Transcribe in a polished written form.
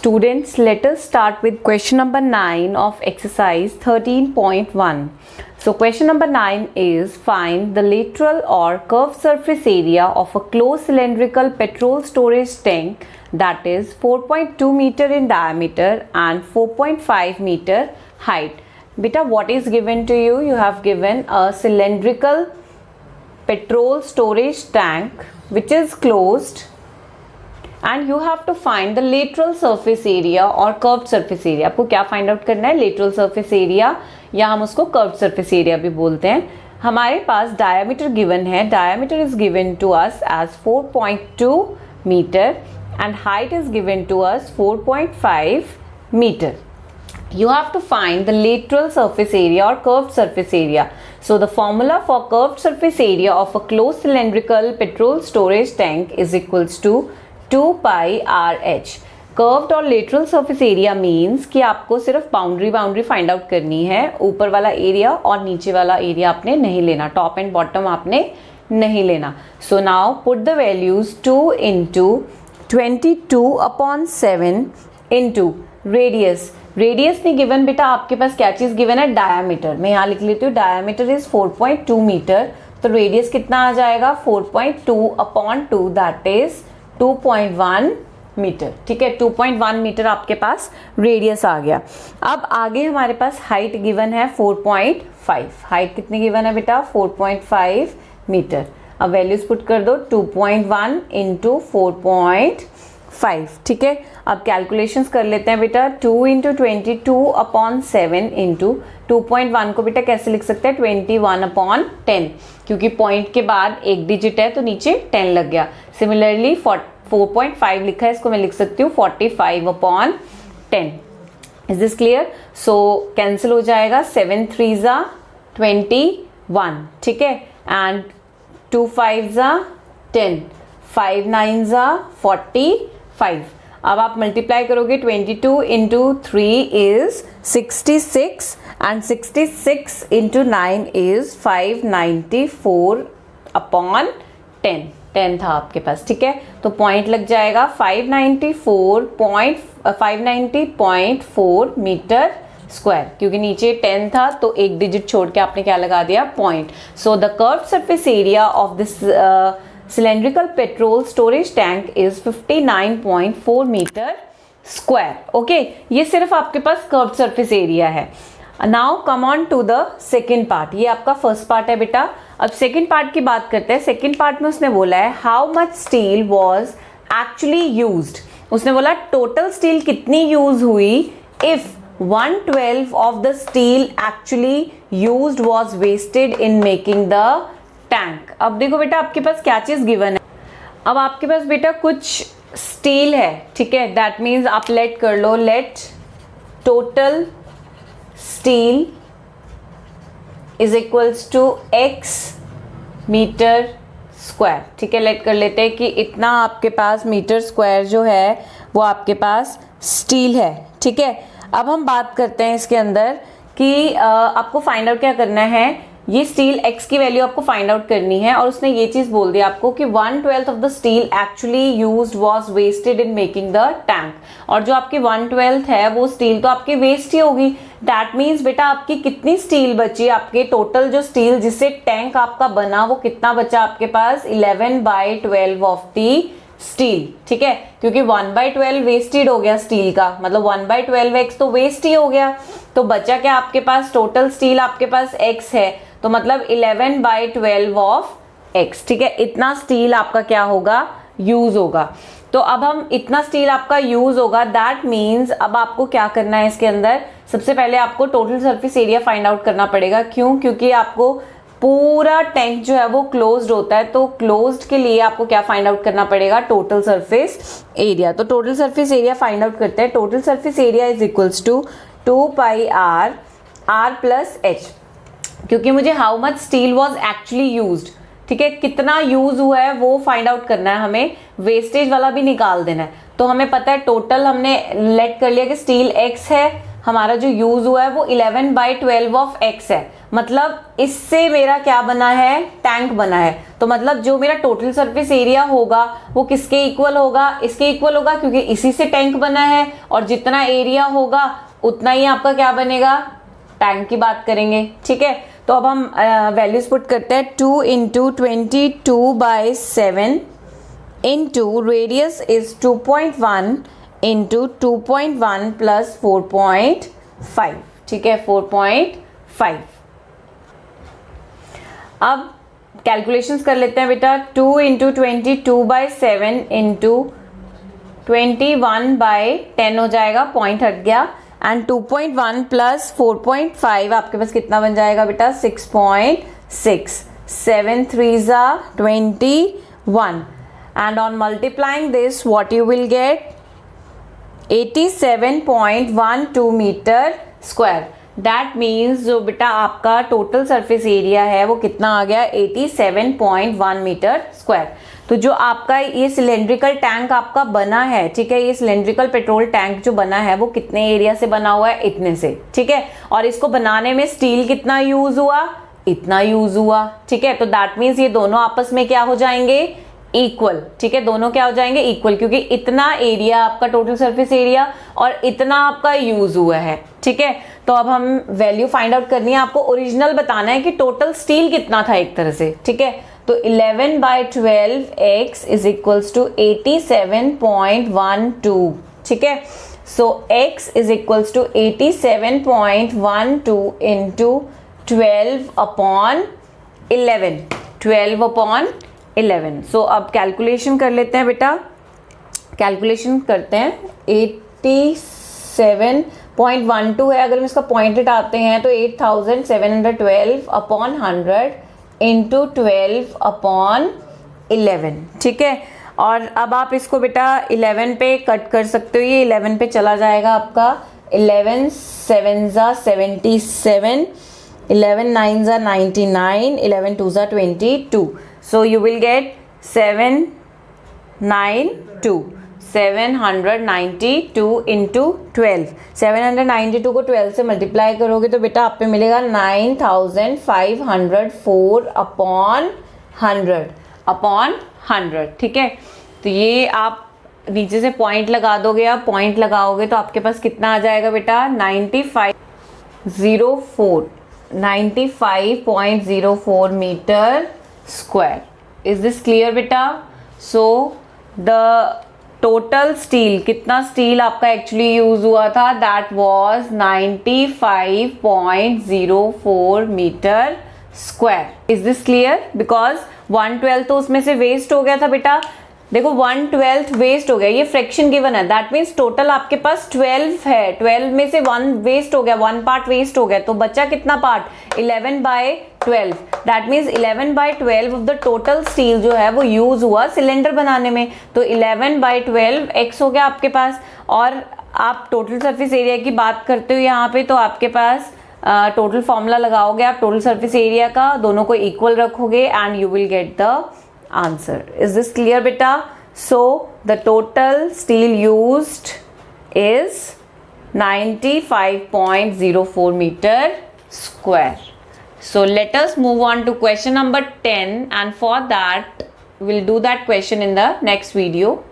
Students, let us start with question number 9 of exercise 13.1. So question number 9 is find the lateral or curved surface area of a closed cylindrical petrol storage tank that is 4.2 meter in diameter and 4.5 meter height. Beta, what is given to you? You have given a cylindrical petrol storage tank which is closed and you have to find the lateral surface area or curved surface area. आपको क्या find out करना है? lateral surface area या हम उसको curved surface area भी बोलते हैं. हमारे पास diameter given है. Diameter is given to us as 4.2 meter and height is given to us 4.5 meter. You have to find the lateral surface area or curved surface area. So the formula for curved surface area of a closed cylindrical petrol storage tank is equals to 2 pi RH. Curved और lateral surface area means कि आपको सिर्फ boundary find out करनी है. ऊपर वाला area और नीचे वाला एरिया आपने नहीं लेना, टॉप एंड बॉटम आपने नहीं लेना. So now put the values 2 into 22/7 into radius. Radius नहीं गिवन बेटा, आपके पास क्या चीज गिवन है? डायामीटर. मैं यहाँ लिख लेती हूँ डायामीटर इज 4.2 मीटर. तो रेडियस कितना आ जाएगा? 4.2/2 दैट इज 2.1 मीटर. ठीक है, 2.1 मीटर आपके पास रेडियस आ गया. अब आगे हमारे पास हाइट गिवन है 4.5. हाइट कितनी गिवन है बेटा? 4.5 मीटर. अब वैल्यूज पुट कर दो 2.1 इंटू 4.5. ठीक है, अब कैलकुलेशंस कर लेते हैं बेटा. 2 इंटू 22/7 इंटू 2.1 को बेटा कैसे लिख सकते हैं? 21/10, क्योंकि पॉइंट के बाद एक डिजिट है तो नीचे 10 लग गया. सिमिलरली 4.5 लिखा है, इसको मैं लिख सकती हूँ 45/10. Is this clear? So cancel हो जाएगा. 7 3 ज़ा 21. ठीक है, एंड 2 5 ज़ा 10, 5 9 ज़ा 45. अब आप मल्टीप्लाई करोगे 22 into 3 is 66 and 66 into 9 is 594/10. 10 था आपके पास. ठीक है, तो पॉइंट लग जाएगा 590.4 मीटर स्क्वायर, क्योंकि नीचे 10 था तो एक डिजिट छोड़ के आपने क्या लगा दिया? Point. So the curved surface area of this cylindrical petrol storage tank is 59.4 metre square. Okay, ये सिर्फ आपके पास कर्व्ड सरफेस एरिया है. Now come on to the second part. ये आपका फर्स्ट पार्ट है बेटा. अब सेकेंड पार्ट की बात करते हैं. सेकेंड पार्ट में उसने बोला है how much steel was actually used. उसने बोला टोटल स्टील कितनी यूज हुई if 1/12 of the steel actually used was wasted in making the tank. अब देखो बेटा, आपके पास क्या चीज गिवन है. अब आपके पास बेटा कुछ स्टील है. ठीक है, दैट मीन्स आप लेट कर लो, let total steel is equals to x metre square. ठीक है, लेट कर लेते हैं कि इतना आपके पास मीटर स्क्वायर जो है वो आपके पास स्टील है. ठीक है, अब हम बात करते हैं इसके अंदर कि आपको फाइंड आउट क्या करना है. ये स्टील x की वैल्यू आपको फाइंड आउट करनी है और उसने ये चीज बोल दिया आपको कि 1/12 of the steel actually used was wasted in making the tank. और जो आपकी 1/12 है वो स्टील तो आपकी वेस्ट ही होगी. दैट मीन्स बेटा आपकी कितनी स्टील बची? आपके टोटल जो स्टील जिससे टैंक आपका बना वो कितना बचा आपके पास? 11/12 ऑफ दी स्टील. ठीक है, क्योंकि 1/12 वेस्टेड हो गया स्टील का, मतलब 1/12x तो वेस्ट ही हो गया. तो बचा क्या आपके पास? टोटल स्टील आपके पास x है, तो मतलब 11/12 ऑफ x. ठीक है, इतना स्टील आपका क्या होगा? यूज होगा. तो अब हम इतना स्टील आपका यूज होगा, दैट मीन्स अब आपको क्या करना है इसके अंदर? सबसे पहले आपको total surface area find out करना पड़ेगा. क्यों? क्योंकि आपको पूरा टैंक जो है वो क्लोज्ड होता है, तो क्लोज्ड के लिए आपको क्या फाइंड आउट करना पड़ेगा? Total surface area. तो total surface area find out करते हैं. Total surface area is equals to 2 pi r plus h. क्योंकि मुझे how much steel was actually used, ठीक है, कितना यूज हुआ है वो फाइंड आउट करना है हमें. वेस्टेज वाला भी निकाल देना है. तो हमें पता है टोटल हमने लेट कर लिया कि स्टील x है, हमारा जो यूज हुआ है वो 11/12 ऑफ x है. मतलब इससे मेरा क्या बना है, टैंक बना है। तो मतलब जो मेरा टोटल सरफेस एरिया होगा वो किसके इक्वल होगा, इसके इक्वल होगा, क्योंकि इसी से टैंक बना है और जितना एरिया होगा उतना ही आपका क्या बनेगा, टैंक की बात करेंगे। ठीक है, तो अब हम वैल्यूज पुट करते हैं। 2 into 22/7 into radius is 2.1 into 2.1 plus 4.5। ठीक है, 4.5। अब कैलकुलेशंस कर लेते हैं बेटा। 2 इंटू 22/7 इंटू 21/10 हो जाएगा, पॉइंट हट गया, एंड 2.1 प्लस 4.5 आपके पास कितना बन जाएगा बेटा, 6.6। 7 3s are 21, and on multiplying this what you will get, 87.12 metre square. That means जो बेटा आपका टोटल सरफेस एरिया है वो कितना आ गया, 87.1 मीटर स्क्वायर। तो जो आपका ये सिलेंड्रिकल टैंक आपका बना है, ठीक है, ये सिलेंड्रिकल पेट्रोल टैंक जो बना है वो कितने एरिया से बना हुआ है, इतने से। ठीक है, और इसको बनाने में स्टील कितना यूज हुआ, इतना यूज हुआ। ठीक है, तो दैट मीन्स ये दोनों आपस में क्या हो जाएंगे, इक्वल। ठीक है, दोनों क्या हो जाएंगे, इक्वल, क्योंकि इतना एरिया आपका टोटल सरफेस एरिया और इतना आपका यूज हुआ है। ठीक है, तो अब हम वैल्यू फाइंड आउट करनी है, आपको ओरिजिनल बताना है कि टोटल स्टील कितना था एक तरह से। ठीक है, तो 11/12x इज इक्वल्स टू 87.12। ठीक है, so x is equals to 87.12 into 12/11। 12/11। सो अब कैलकुलेशन कर लेते हैं बेटा। कैलकुलेशन करते हैं। 87.12 है, अगर हम इसका पॉइंट हटाते हैं तो 8712/100 इंटू 12/11। ठीक है, और अब आप इसको बेटा 11 पे कट कर सकते हो, ये 11 पे चला जाएगा आपका। 11 7s are 77, 11 9s are 99, 11 2s are 22. So you will get 792 into 12। 792 को 12 से मल्टीप्लाई करोगे तो बेटा आप पे मिलेगा 9504/100। ठीक है, तो ये आप नीचे से पॉइंट लगा दोगे, आप पॉइंट लगाओगे तो आपके पास कितना आ जाएगा बेटा, 95.04 metre square. Is this clear बेटा? सो द टोटल स्टील, कितना स्टील आपका एक्चुअली यूज हुआ था, that was 95.04 metre square. Is this clear? Because 1/12 तो उसमें से वेस्ट हो गया था बेटा। देखो 1/12 वेस्ट हो गया, ये फ्रैक्शन गिवन है, दैट मीन्स टोटल आपके पास 12 है, 12 में से 1 वेस्ट हो गया, 1 पार्ट वेस्ट हो गया, तो बचा कितना part, 11/12। That means 11/12 of the total steel जो है वो यूज हुआ सिलेंडर बनाने में। तो 11/12 x हो गया आपके पास। और आप टोटल सरफेस एरिया की बात करते हो यहाँ पे, तो आपके पास टोटल फॉर्मूला लगाओगे आप टोटल सरफेस एरिया का, दोनों को इक्वल रखोगे and you will get the answer. Is this clear beta? So the total steel used is 95.04 meter square. So let us move on to question number 10, and for that we'll do that question in the next video.